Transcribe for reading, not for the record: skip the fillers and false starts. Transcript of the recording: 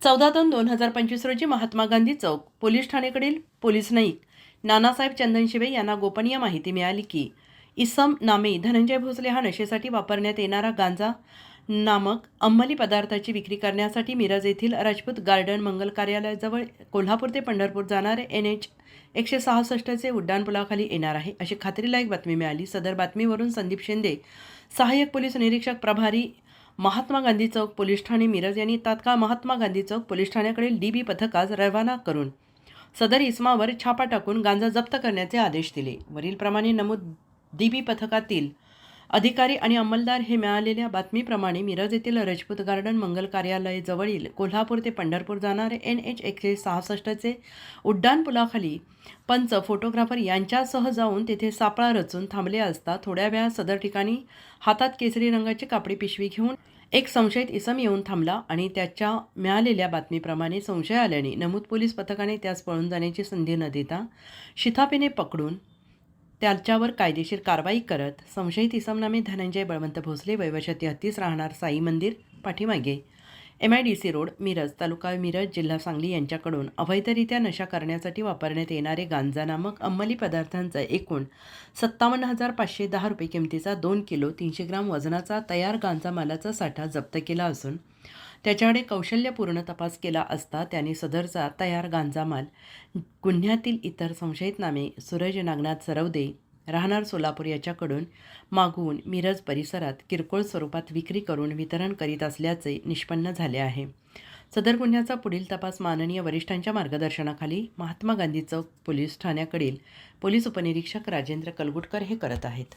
14/2/2025 रोजी महात्मा गांधी चौक police ठाण्याकडील police Naik Nanasaheb Chandanshive यांना गोपनीय माहिती मिळाली की इसम नामे धनंजय भोसले हा नशेसाठी वापरण्यात येणारा गांजा नामक अंमली पदार्थाची विक्री करण्यासाठी मिरज येथील राजपूत गार्डन मंगल कार्यालयाजवळ कोल्हापूर ते पंढरपूर जाणारे NH 166चे उड्डाणपुलाखाली येणार आहे अशी खात्रीलायक बातमी मिळाली। सदर बातमीवरून संदीप शिंदे सहाय्यक पोलीस निरीक्षक प्रभारी महात्मा गांधी चौक पोलीस ठाणे मिरज यांनी तात्काळ महात्मा गांधी चौक पोलीस ठाण्याकडील DB पथकास रवाना करून सदर इसमावर छापा टाकून गांजा जप्त करण्याचे आदेश दिले। वरीलप्रमाणे नमूद DB पथकातील अधिकारी आणि अंमलदार हे मिळालेल्या बातमीप्रमाणे मिरज येथील राजपूत गार्डन मंगल कार्यालय जवळील कोल्हापूर ते पंढरपूर जाणारे NH 166चे उड्डाणपुलाखाली पंच फोटोग्राफर यांच्यासह जाऊन तेथे सापळा रचून थांबले असता थोड्या वेळात सदर ठिकाणी हातात केसरी रंगाची कापडी पिशवी घेऊन एक संशयित इसम येऊन थांबला आणि त्याच्या मिळालेल्या बातमीप्रमाणे संशय आल्याने नमूद पोलीस पथकाने त्यास पळून जाण्याची संधी न देता शिथापीने पकडून त्याच्यावर कायदेशीर कारवाई करत संशयित इसम नामे धनंजय बळवंत भोसले वय वर्ष 33 राहणार साई मंदिर पाठीमागे MIDC रोड मिरज तालुका मिरज जिल्हा सांगली यांच्याकडून अवैधरित्या नशा करण्यासाठी वापरण्यात येणारे गांजा नामक अंमली पदार्थांचा एकूण 57,510 रुपये किमतीचा 2 किलो 300 ग्राम वजनाचा तयार गांजा मालाचा साठा जप्त केला असून त्याच्याकडे कौशल्यपूर्ण तपास केला असता त्याने सदरचा तयार गांजा माल गुन्ह्यातील इतर संशयित नामे सूरज नागनाथ सरवदे राहणार सोलापूर याच्याकडून मागवून मिरज परिसरात किरकोळ स्वरूपात विक्री करून वितरण करीत असल्याचे निष्पन्न झाले आहे। सदर गुन्ह्याचा पुढील तपास माननीय वरिष्ठांच्या मार्गदर्शनाखाली महात्मा गांधी चौक पोलीस ठाण्याकडील पोलीस उपनिरीक्षक राजेंद्र कलगुटकर हे करत आहेत।